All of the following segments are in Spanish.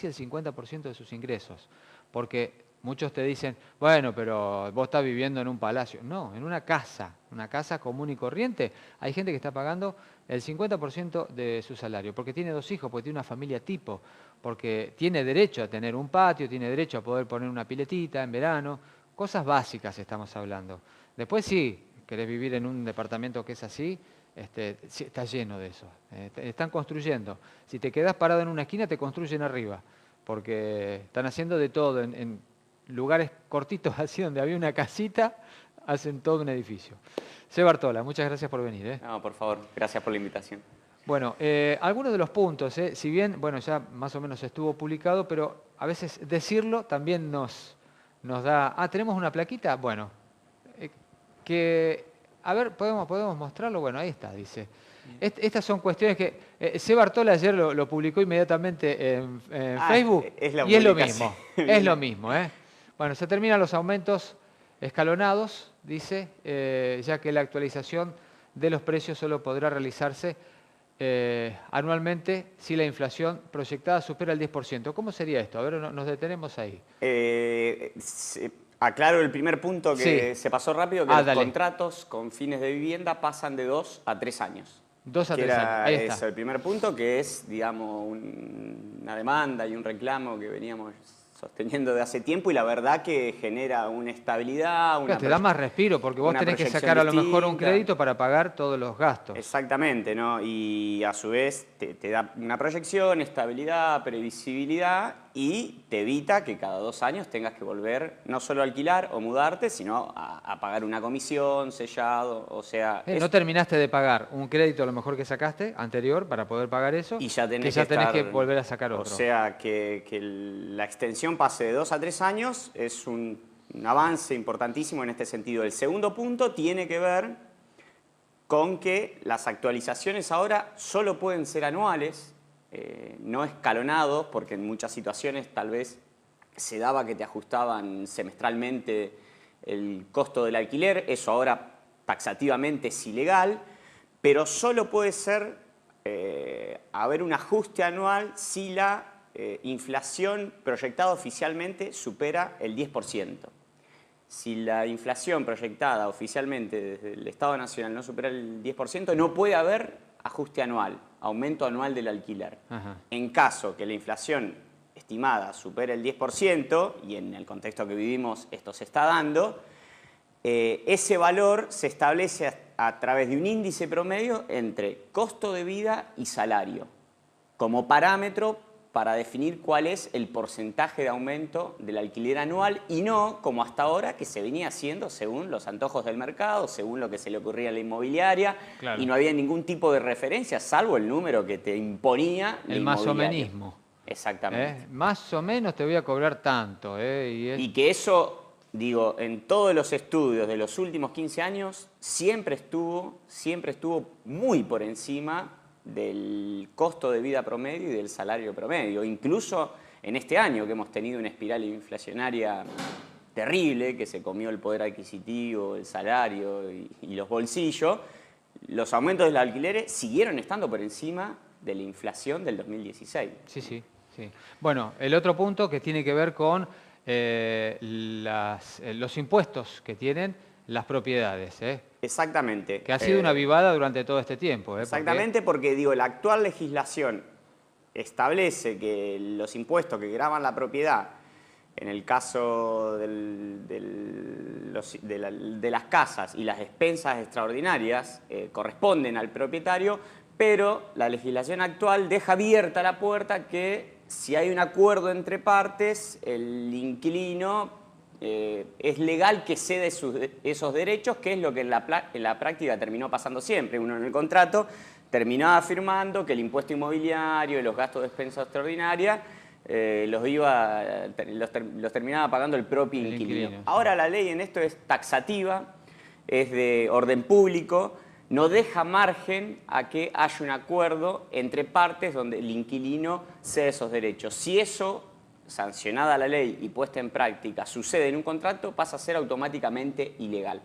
el 50% de sus ingresos. Porque muchos te dicen, bueno, pero vos estás viviendo en un palacio. No, en una casa común y corriente. Hay gente que está pagando el 50% de su salario, porque tiene 2 hijos, porque tiene una familia tipo, porque tiene derecho a tener un patio, tiene derecho a poder poner una piletita en verano. Cosas básicas estamos hablando. Después sí, querés vivir en un departamento que es así, sí, está lleno de eso. Están construyendo. Si te quedás parado en una esquina, te construyen arriba, porque están haciendo de todo. En lugares cortitos así, donde había una casita, hacen todo un edificio. Seba Artola, muchas gracias por venir. No, por favor, gracias por la invitación. Bueno, algunos de los puntos, si bien, bueno, ya más o menos estuvo publicado, pero a veces decirlo también nos da... Ah, ¿tenemos una plaquita? Bueno, a ver, ¿podemos mostrarlo? Bueno, ahí está, dice. Estas son cuestiones que Seba Artola ayer lo publicó inmediatamente en Facebook y es lo mismo. Es lo mismo. Bueno, se terminan los aumentos escalonados, dice, ya que la actualización de los precios solo podrá realizarse anualmente si la inflación proyectada supera el 10%. ¿Cómo sería esto? A ver, nos detenemos ahí. Aclaro el primer punto que Sí. se pasó rápido, que los dale. contratos con fines de vivienda pasan de 2 a 3 años. 2 a 3 años, ahí está. Eso, el primer punto, que es, digamos, una demanda y un reclamo que veníamos sosteniendo de hace tiempo, y la verdad que genera una estabilidad, te da más respiro, porque vos tenés que sacar a lo mejor un crédito para pagar todos los gastos. Exactamente, ¿no? Y a su vez te da una proyección, estabilidad, previsibilidad, y te evita que cada 2 años tengas que volver no solo a alquilar o mudarte, sino a pagar una comisión, sellado, o sea... No terminaste de pagar un crédito a lo mejor que sacaste anterior para poder pagar eso, y ya tenés que volver a sacar otro. O sea que la extensión pase de 2 a 3 años es un avance importantísimo en este sentido. El segundo punto tiene que ver con que las actualizaciones ahora solo pueden ser anuales, no escalonados, porque en muchas situaciones tal vez se daba que te ajustaban semestralmente el costo del alquiler. Eso ahora taxativamente es ilegal, pero solo puede ser haber un ajuste anual si la inflación proyectada oficialmente supera el 10%. Si la inflación proyectada oficialmente desde el Estado Nacional no supera el 10%, no puede haber ajuste anual, aumento anual del alquiler. Ajá. En caso que la inflación estimada supere el 10%, y en el contexto que vivimos esto se está dando, ese valor se establece a través de un índice promedio entre costo de vida y salario, como parámetro para definir cuál es el porcentaje de aumento del alquiler anual, y no como hasta ahora, que se venía haciendo según los antojos del mercado, según lo que se le ocurría a la inmobiliaria, claro, y no había ningún tipo de referencia, salvo el número que te imponía el masomenismo. Exactamente. Más o menos te voy a cobrar tanto. Y que eso, digo, en todos los estudios de los últimos 15 años, siempre estuvo muy por encima del costo de vida promedio y del salario promedio. Incluso en este año, que hemos tenido una espiral inflacionaria terrible, que se comió el poder adquisitivo, el salario y los bolsillos, los aumentos de los alquileres siguieron estando por encima de la inflación del 2016. Sí. Bueno, el otro punto que tiene que ver con los impuestos que tienen las propiedades. Exactamente. Que ha sido una vivada durante todo este tiempo. Exactamente, porque digo, la actual legislación establece que los impuestos que gravan la propiedad, en el caso de las casas y las expensas extraordinarias, corresponden al propietario, pero la legislación actual deja abierta la puerta que si hay un acuerdo entre partes, el inquilino es legal que cede esos derechos, que es lo que en la práctica terminó pasando siempre. Uno en el contrato terminaba afirmando que el impuesto inmobiliario y los gastos de expensa extraordinaria los terminaba pagando el propio inquilino. Ahora la ley en esto es taxativa, es de orden público, no deja margen a que haya un acuerdo entre partes donde el inquilino cede esos derechos. Si eso, sancionada la ley y puesta en práctica, sucede en un contrato, pasa a ser automáticamente ilegal.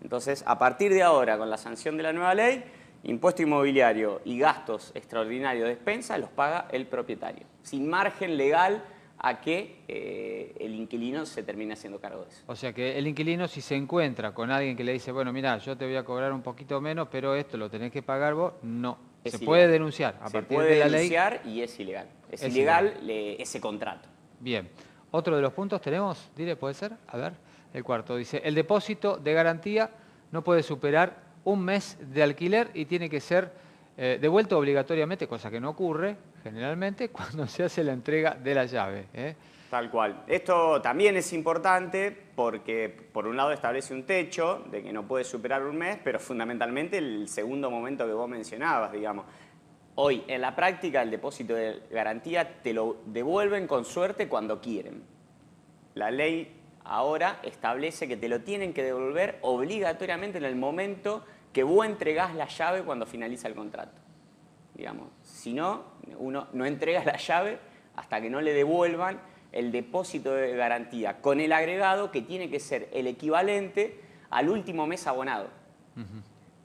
Entonces, a partir de ahora, con la sanción de la nueva ley, impuesto inmobiliario y gastos extraordinarios de despensa los paga el propietario. sin margen legal a que el inquilino se termine haciendo cargo de eso. O sea que el inquilino, si se encuentra con alguien que le dice, bueno, mira, yo te voy a cobrar un poquito menos, pero esto lo tenés que pagar vos, no. Se puede denunciar a partir de la ley. Se puede denunciar y es ilegal. Es ilegal ese contrato. Bien. Otro de los puntos tenemos, Dire, ¿puede ser? A ver, el cuarto. Dice, el depósito de garantía no puede superar un mes de alquiler y tiene que ser devuelto obligatoriamente, cosa que no ocurre generalmente cuando se hace la entrega de la llave. Tal cual. Esto también es importante porque, por un lado, establece un techo de que no puede superar un mes, pero fundamentalmente el segundo momento que vos mencionabas, digamos. Hoy, en la práctica, el depósito de garantía te lo devuelven con suerte cuando quieren. La ley ahora establece que te lo tienen que devolver obligatoriamente en el momento que vos entregás la llave cuando finaliza el contrato. Digamos, si no, uno no entrega la llave hasta que no le devuelvan el depósito de garantía con el agregado que tiene que ser el equivalente al último mes abonado.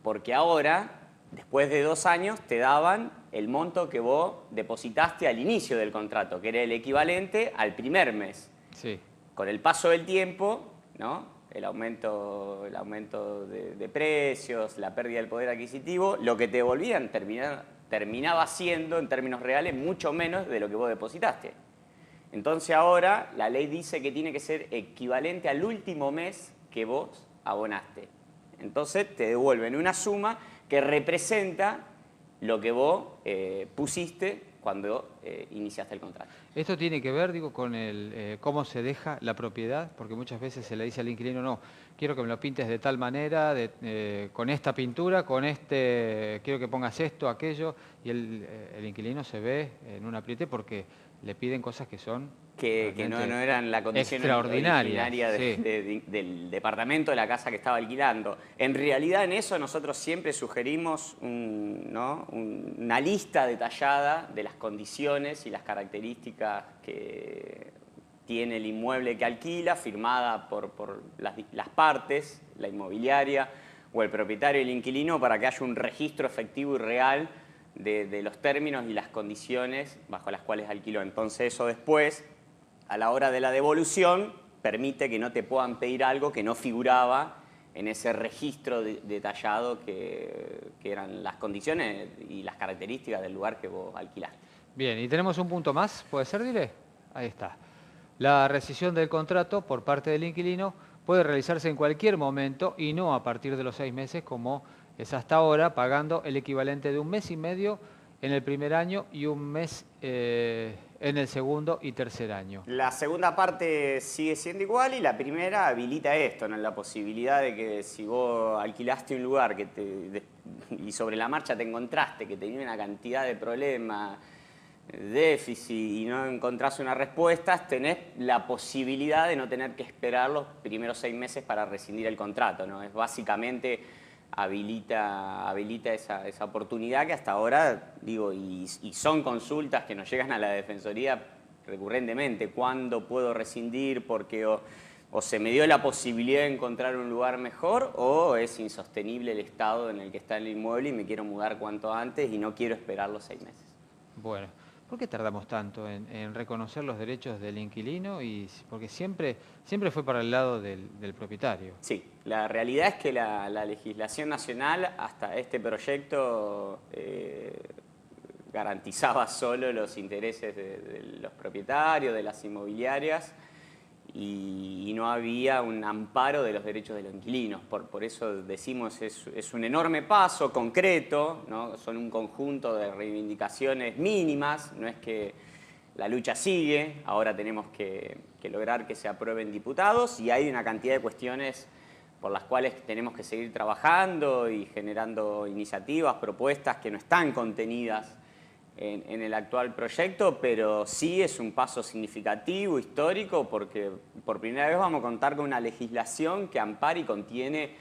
Porque ahora, después de 2 años, te daban el monto que vos depositaste al inicio del contrato, que era el equivalente al primer mes. Sí. Con el paso del tiempo, ¿no? El aumento de precios, la pérdida del poder adquisitivo, lo que te devolvían terminaba siendo, en términos reales, mucho menos de lo que vos depositaste. Entonces ahora la ley dice que tiene que ser equivalente al último mes que vos abonaste. Entonces te devuelven una suma que representa lo que vos pusiste cuando iniciaste el contrato. Esto tiene que ver, digo, con cómo se deja la propiedad, porque muchas veces se le dice al inquilino, no, quiero que me lo pintes de tal manera, con esta pintura, quiero que pongas esto, aquello, y el inquilino se ve en un apriete porque le piden cosas que son que no eran la condición originaria del departamento, de la casa que estaba alquilando. En realidad, en eso nosotros siempre sugerimos una lista detallada de las condiciones y las características que tiene el inmueble que alquila, firmada por las partes, la inmobiliaria o el propietario y el inquilino, para que haya un registro efectivo y real de los términos y las condiciones bajo las cuales alquiló. Entonces eso después, a la hora de la devolución, permite que no te puedan pedir algo que no figuraba en ese registro detallado que eran las condiciones y las características del lugar que vos alquilaste. Bien, y tenemos un punto más, ¿puede ser, Dire? Ahí está. La rescisión del contrato por parte del inquilino puede realizarse en cualquier momento y no a partir de los 6 meses como es hasta ahora, pagando el equivalente de 1 mes y medio en el primer año y 1 mes en el segundo y tercer año. La segunda parte sigue siendo igual y la primera habilita esto, ¿no? La posibilidad de que si vos alquilaste un lugar y sobre la marcha te encontraste que tenía una cantidad de problemas, déficit y no encontrás una respuesta, tenés la posibilidad de no tener que esperar los primeros 6 meses para rescindir el contrato, ¿no? Es básicamente habilita esa oportunidad que hasta ahora, digo, y son consultas que nos llegan a la Defensoría recurrentemente. ¿Cuándo puedo rescindir? Porque o se me dio la posibilidad de encontrar un lugar mejor o es insostenible el estado en el que está el inmueble y me quiero mudar cuanto antes y no quiero esperar los 6 meses. Bueno, ¿por qué tardamos tanto en reconocer los derechos del inquilino? Porque siempre fue para el lado del propietario. Sí, la realidad es que la legislación nacional hasta este proyecto garantizaba solo los intereses de los propietarios, de las inmobiliarias, y no había un amparo de los derechos de los inquilinos. Por eso decimos es un enorme paso concreto, ¿no? Son un conjunto de reivindicaciones mínimas, no es que la lucha sigue, ahora tenemos que lograr que se aprueben diputados y hay una cantidad de cuestiones por las cuales tenemos que seguir trabajando y generando iniciativas, propuestas que no están contenidas en el actual proyecto, pero sí es un paso significativo, histórico, porque por primera vez vamos a contar con una legislación que ampara y contiene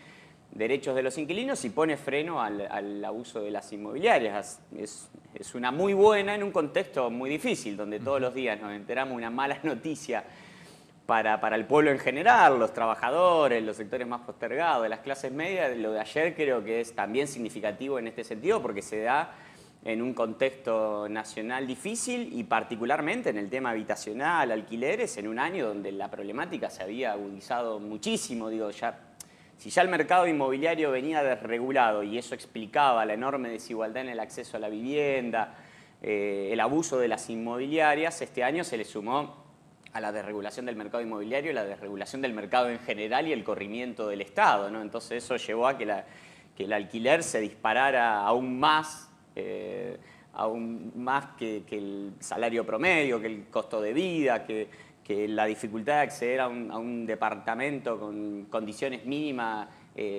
derechos de los inquilinos y pone freno al abuso de las inmobiliarias. Es una muy buena en un contexto muy difícil, donde todos los días nos enteramos de una mala noticia para el pueblo en general, los trabajadores, los sectores más postergados, de las clases medias. Lo de ayer creo que es también significativo en este sentido, porque se da en un contexto nacional difícil y particularmente en el tema habitacional, alquileres, en un año donde la problemática se había agudizado muchísimo. Digo, si ya el mercado inmobiliario venía desregulado y eso explicaba la enorme desigualdad en el acceso a la vivienda, el abuso de las inmobiliarias, este año se le sumó a la desregulación del mercado inmobiliario, la desregulación del mercado en general y el corrimiento del Estado, ¿no? Entonces eso llevó a que el alquiler se disparara aún más que el salario promedio, que el costo de vida, que la dificultad de acceder a un departamento con condiciones mínimas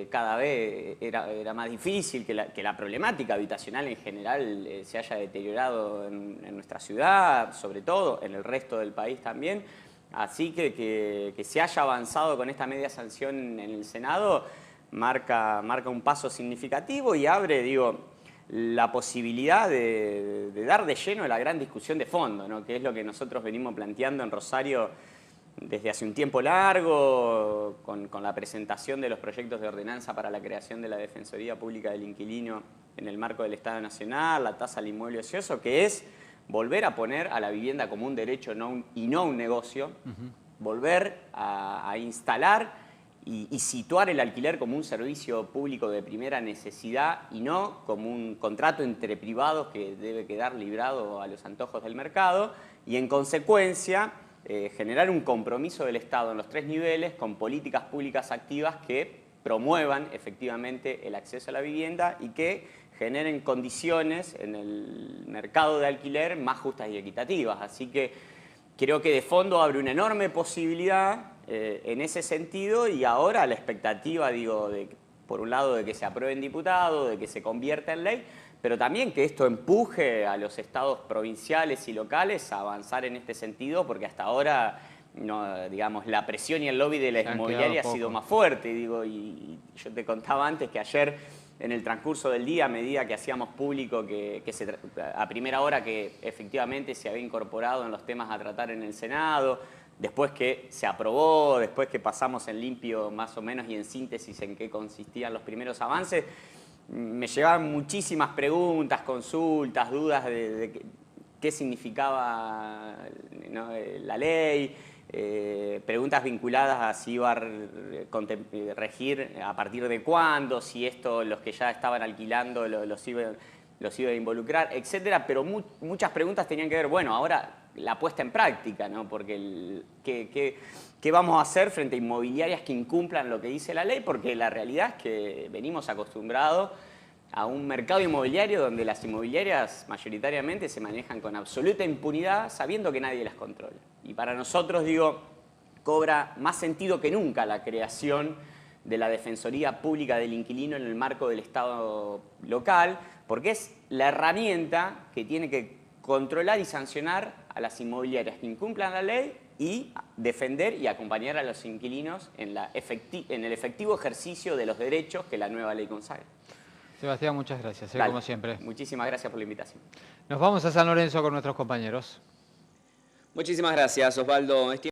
cada vez era más difícil, que la problemática habitacional en general se haya deteriorado en nuestra ciudad, sobre todo, en el resto del país también. Así que se haya avanzado con esta media sanción en el Senado marca un paso significativo y abre, digo, la posibilidad de dar de lleno a la gran discusión de fondo, ¿no? Que es lo que nosotros venimos planteando en Rosario desde hace un tiempo largo, con la presentación de los proyectos de ordenanza para la creación de la Defensoría Pública del Inquilino en el marco del Estado Nacional, la tasa al inmueble ocioso, que es volver a poner a la vivienda como un derecho y no un negocio, volver a instalar y situar el alquiler como un servicio público de primera necesidad y no como un contrato entre privados que debe quedar librado a los antojos del mercado y, en consecuencia, generar un compromiso del Estado en los 3 niveles con políticas públicas activas que promuevan efectivamente el acceso a la vivienda y que generen condiciones en el mercado de alquiler más justas y equitativas. Así que creo que de fondo abre una enorme posibilidad en ese sentido y ahora la expectativa, digo, por un lado de que se apruebe en diputado, de que se convierta en ley, pero también que esto empuje a los estados provinciales y locales a avanzar en este sentido, porque hasta ahora, no, digamos, la presión y el lobby de la inmobiliaria ha sido más fuerte. Digo, y yo te contaba antes que ayer, en el transcurso del día, a medida que hacíamos público a primera hora que efectivamente se había incorporado en los temas a tratar en el Senado, después que se aprobó, después que pasamos en limpio más o menos y en síntesis en qué consistían los primeros avances, me llegaban muchísimas preguntas, consultas, dudas de qué significaba, ¿no?, la ley, preguntas vinculadas a si iba a regir a partir de cuándo, si esto los que ya estaban alquilando los iba a involucrar, etcétera. Pero muchas preguntas tenían que ver, bueno, ahora la puesta en práctica, ¿no? Porque ¿qué vamos a hacer frente a inmobiliarias que incumplan lo que dice la ley? Porque la realidad es que venimos acostumbrados a un mercado inmobiliario donde las inmobiliarias mayoritariamente se manejan con absoluta impunidad, sabiendo que nadie las controla. Y para nosotros, digo, cobra más sentido que nunca la creación de la Defensoría Pública del Inquilino en el marco del Estado local, porque es la herramienta que tiene que controlar y sancionar a las inmobiliarias que incumplan la ley y defender y acompañar a los inquilinos en el efectivo ejercicio de los derechos que la nueva ley consagra. Sebastián, muchas gracias, como siempre. Muchísimas gracias por la invitación. Nos vamos a San Lorenzo con nuestros compañeros. Muchísimas gracias, Osvaldo.